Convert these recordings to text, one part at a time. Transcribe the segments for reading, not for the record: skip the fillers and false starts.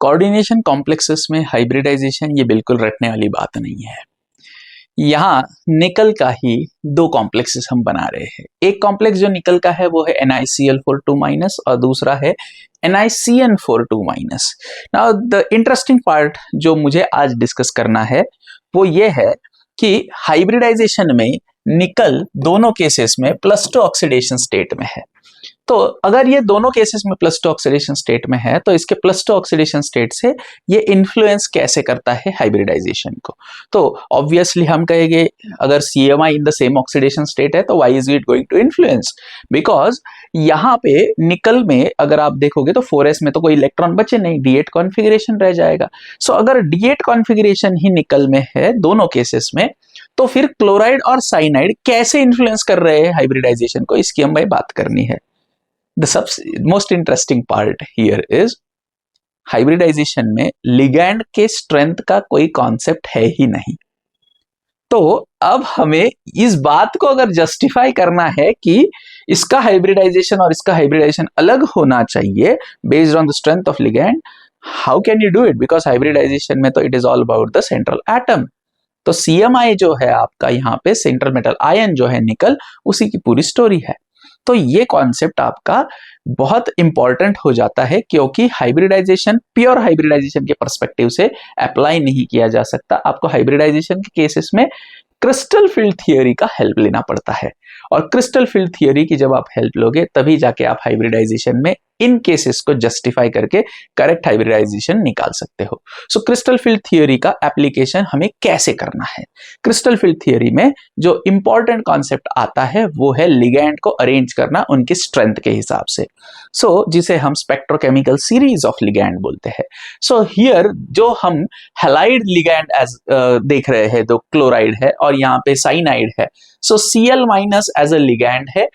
Coordination complexes में hybridisation ये बिल्कुल रटने वाली बात नहीं है। यहाँ निकल का ही दो कॉम्प्लेक्सेस हम बना रहे हैं। एक कॉम्प्लेक्स जो निकल का है वो है NiCl4 और दूसरा है NiCN4। Now the interesting part जो मुझे आज डिस्कस करना है वो ये है कि हाइब्रिडाइजेशन में निकल दोनों केसेस में +2 ऑक्सीडेशन स्टेट में है। तो अगर ये दोनों केसेस में +2 ऑक्सीडेशन स्टेट में है तो इसके +2 ऑक्सीडेशन स्टेट से ये इन्फ्लुएंस कैसे करता है हाइब्रिडाइजेशन को। तो ऑब्वियसली हम कहेंगे अगर CMI in the same oxidation state है तो why is it going to influence, because यहाँ पे निकल में अगर आप देखोगे तो 4s में तो कोई इलेक्ट्रॉन बचे नहीं, D8 कॉन्फ़िगरेशन रह जाएगा। सो अगर D8 कॉन्फ़िगरेशन ही निकल में है दोनों केसेस में, तो फिर क्लोराइड और साइनाइड कैसे इन्फ्लुएंस कर रहे हैं हाइब्रिडाइजेशन को, इसकी हमें बात करनी है। The most interesting part here is hybridization में लिगैंड के स्ट्रेंथ का कोई कॉन्सेप्ट है ही नहीं। तो अब हमें इस बात को अगर जस्टिफाई करना है कि इसका हाइब्रिडाइजेशन और इसका हाइब्रिडाइजेशन अलग होना चाहिए based on the strength of ligand, how can you do it? Because hybridization में तो it is all about the central atom. तो CMI जो है आपका यहाँ पे सेंट्रल मेटल आयन जो है निकल, उसी की पूरी स्टोरी है। तो ये कॉन्सेप्ट आपका बहुत इंपॉर्टेंट हो जाता है क्योंकि हाइब्रिडाइजेशन प्योर हाइब्रिडाइजेशन के पर्सपेक्टिव से अप्लाई नहीं किया जा सकता। आपको हाइब्रिडाइजेशन के केसेस में क्रिस्टल फील्ड थियोरी का हेल्प लेना पड़ता है, और क्रिस्टल फील्ड थियोरी की जब आप हेल्प लोगे तभी जाके आप हाइब्रिडाइजेशन में इन केसेस को जस्टिफाई करके करेक्ट हाइब्रिडाइजेशन निकाल सकते हो। सो क्रिस्टल फील्ड थियोरी का एप्लीकेशन हमें कैसे करना है? क्रिस्टल फील्ड थियोरी में जो इंपॉर्टेंट कॉन्सेप्ट आता है वो है लिगैंड को अरेंज करना उनकी स्ट्रेंथ के हिसाब से। जिसे हम स्पेक्ट्रोकेमिकल सीरीज ऑफ लिगैंड बोलते हैं। हियर जो हम हैलाइड लिगैंड एज देख रहे हैं, तो क्लोराइड है और यहाँ पे साइनाइड है। Cl- एज अ लिगैंड है,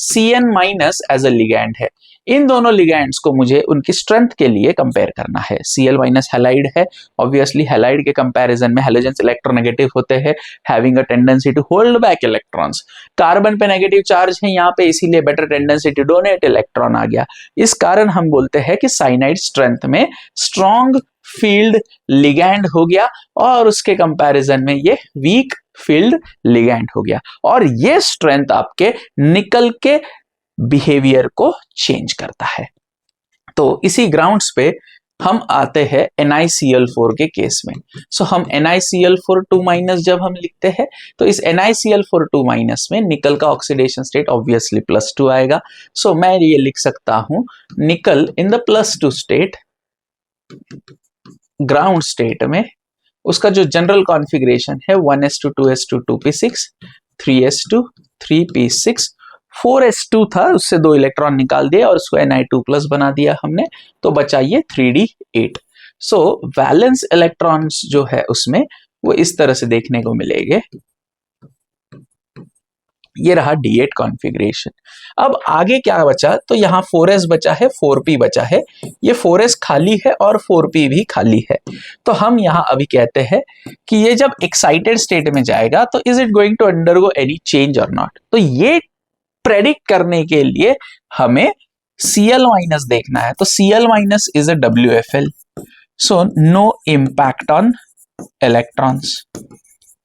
Cn- एज अ लिगैंड है। इन दोनों लिगैंड्स को मुझे उनकी स्ट्रेंथ के लिए कंपेयर करना है। Cl- हैलाइड है, ऑब्वियसली हैलाइड के कंपैरिजन में हैलोजेंस इलेक्ट्रोनेगेटिव होते हैं, having a tendency to hold back electrons. Carbon पे नेगेटिव चार्ज है यहाँ पे, इसीलिए better tendency to donate electron आ गया। इस कारण हम बोलते हैं कि साइनाइड स्ट्रेंथ में स्ट्रॉन्ग फील्ड लिगैंड हो गया और उसके कंपैरिजन में ये वीक फील्ड लिगैंड हो गया, और ये स्ट्रेंथ आपके निकल के बिहेवियर को चेंज करता है। तो इसी ग्राउंड्स पे हम आते हैं NiCl4 के केस में। हम NiCl4 जब हम लिखते हैं तो इस NiCl4 में निकल का ऑक्सीडेशन स्टेट ऑब्वियसली +2 आएगा। मैं ये लिख सकता हूं निकल in the +2 state, ground state में उसका जो जनरल कॉन्फ़िगरेशन है 1s2 2s2 2p6 3s2 3p6 4s2 था, उससे 2 इलेक्ट्रॉन निकाल दिए और उसको Ni2+ बना दिया हमने, तो बचा ये 3d8। वैलेंस इलेक्ट्रॉन्स जो है उसमें वो इस तरह से देखने को मिलेंगे। ये रहा D8 कॉन्फ़िगरेशन। अब आगे क्या बचा? तो यहाँ 4s बचा है, 4p बचा है। ये 4s खाली है और 4p भी खाली है। तो हम यहाँ अभी कहते हैं कि ये जब एक्साइटेड स्टेट में जाएगा तो is it going to undergo any change or not? तो ये प्रेडिक्ट करने के लिए हमें Cl- देखना है। तो Cl- is a WFL, so no impact on electrons.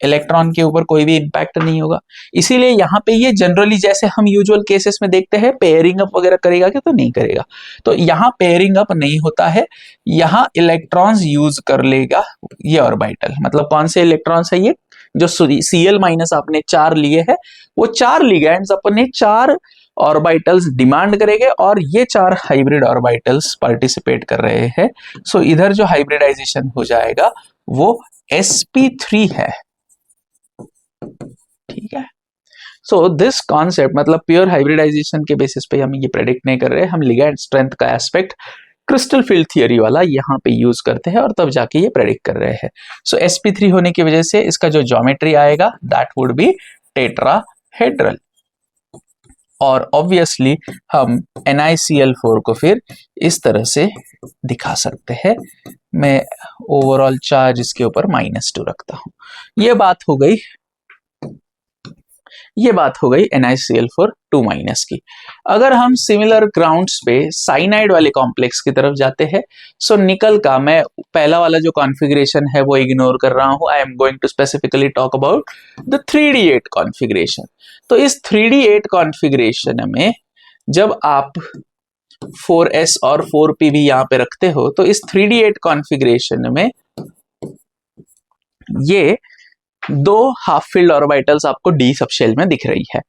Electron के ऊपर कोई भी इंपैक्ट नहीं होगा। इसीलिए यहाँ पे ये जनरली जैसे हम यूजुअल केसेस में देखते हैं पेयरिंग अप वगैरह करेगा क्या? तो नहीं करेगा। तो यहाँ पेयरिंग अप नहीं होता है, यहाँ इलेक्ट्रॉन्स यूज कर लेगा ये ऑर्बिटल। मतलब कौन से इलेक्ट्रॉन्स है ये? जो Cl- आपने 4 लिए है, वो 4 लिगैंड्स अपने 4 ऑर्बिटल्स डिमांड करेंगे और ये 4 हाइब्रिड ऑर्बिटल्स पार्टिसिपेट कर रहे हैं। इधर जो हाइब्रिडाइजेशन हो जाएगा वो sp3 है, ठीक है। दिस कॉन्सेप्ट मतलब प्योर हाइब्रिडाइजेशन के बेसिस पे हम ये प्रेडिक्ट नहीं कर रहे, हम लिगैंड स्ट्रेंथ का एस्पेक्ट क्रिस्टल फील्ड थियोरी वाला यहाँ पे यूज करते हैं और तब जाके ये प्रेडिक्ट कर रहे हैं। sp3 होने की वजह से इसका जो ज्योमेट्री आएगा दैट वुड बी टेट्राहेड्रल, और ऑब्वियसली हम NiCl4 को फिर इस तरह से दिखा सकते हैं। मैं ओवरऑल चार्ज इसके ऊपर -2 रखता हूं। ये बात हो गई ये बात हो गई NiCl4 2- की। अगर हम सिमिलर ग्राउंड्स पे साइनाइड वाले कॉम्प्लेक्स की तरफ जाते हैं, सो निकल का मैं पहला वाला जो कॉन्फ़िगरेशन है वो इग्नोर कर रहा हूं। I am going to specifically talk about the 3D8 configuration. तो इस 3D8 कॉन्फ़िगरेशन में जब आप 4s और 4p भी यहां पे रखते हो, तो इस 3D8 कॉन्फ़िगरेशन में ये दो हाफ फील्ड ऑर्बिटल्स आपको डी सबशेल में दिख रही है।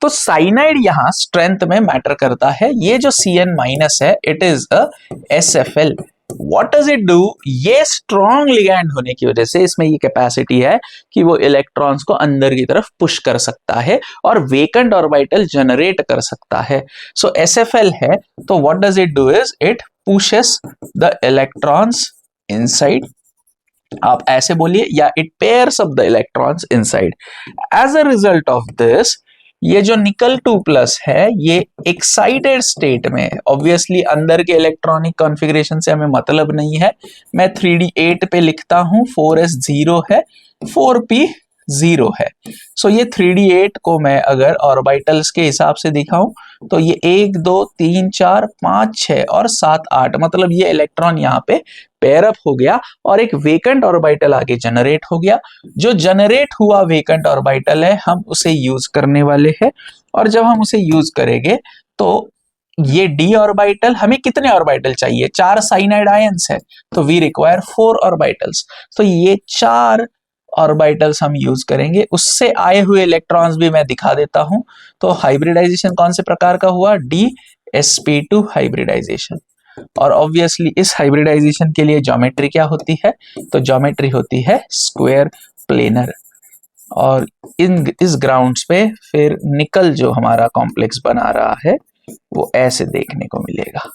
तो साइनाइड यहां स्ट्रेंथ में मैटर करता है। ये जो Cn- है, it is a SFL। What does it do? ये स्ट्रॉन्ग लिगैंड होने की वजह से इसमें ये कैपेसिटी है कि वो इलेक्ट्रॉन्स को अंदर की तरफ पुश कर सकता है और वेकेंट ऑर्बिटल जनरेट कर सकता है। सो SFL है, तो what does it do is it pushes the electrons inside. आप ऐसे बोलिए, या it pairs up the electrons inside. As a result of this, ये जो निकल 2+ है, ये एक्साइटेड स्टेट में, ऑब्वियसली अंदर के इलेक्ट्रॉनिक कॉन्फ़िगरेशन से हमें मतलब नहीं है। मैं 3D8 पे लिखता हूं, 4s 0 है, 4p 0 है। सो ये 3D8 को मैं अगर ऑर्बिटल्स के हिसाब से दिखाऊं, तो ये 1 2 3 4 5 6 और 7 8, मतलब ये इलेक्ट्रॉन यहाँ पे पेयर अप हो गया और एक वेकेंट ऑर्बिटल आगे जनरेट हो गया। जो जनरेट हुआ वेकेंट ऑर्बिटल है, हम उसे यूज करने वाले हैं। और जब हम उसे यूज करेंगे, तो ये d ऑर्बिटल, हमें कितने ऑर्बिटल चाहिए? 4 साइनाइड आयंस है, तो वी रिक्वायर 4 ऑर्बिटल्स। तो ये 4 ऑर्बिटल्स हम यूज करेंगे। उससे आए हुए इलेक्ट्रॉन्स भी मैं दिखा देता हूं। तो हाइब्रिडाइजेशन कौन से प्रकार का हुआ? DsP2 hybridisation. और ऑब्वियसली इस हाइब्रिडाइजेशन के लिए ज्योमेट्री क्या होती है? तो ज्योमेट्री होती है स्क्वायर प्लेनर। और इस ग्राउंड्स पे फिर निकल जो हमारा कॉम्प्लेक्स बना रहा है, वो ऐसे देखने को मिलेगा।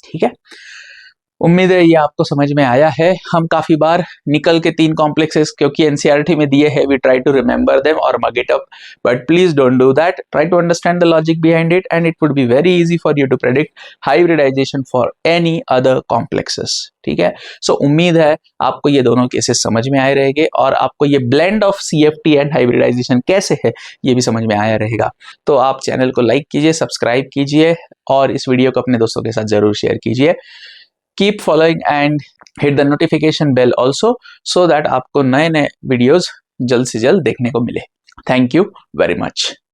ठीक है, उम्मीद है ये आपको समझ में आया है। हम काफी बार निकल के 3 कॉम्प्लेक्सेस, क्योंकि एनसीईआरटी में दिए हैं, we try to remember them और mug it up, but please don't do that. Try to understand the logic behind it and it would be very easy for you to predict hybridization for any other complexes. ठीक है, सो उम्मीद है आपको ये दोनों cases समझ में आए रहेंगे और आपको ये blend of CFT and hybridization कैसे है ये भी समझ में आया रहेगा। तो आप चैनल को लाइक कीजिए, सब्सक्राइब कीजिए और इस वीडियो को अपने दोस्तों के साथ जरूर शेयर कीजिए। Keep following and hit the notification bell also, so that आपको नए नए वीडियोस जल्द से जल्द देखने को मिले। Thank you very much.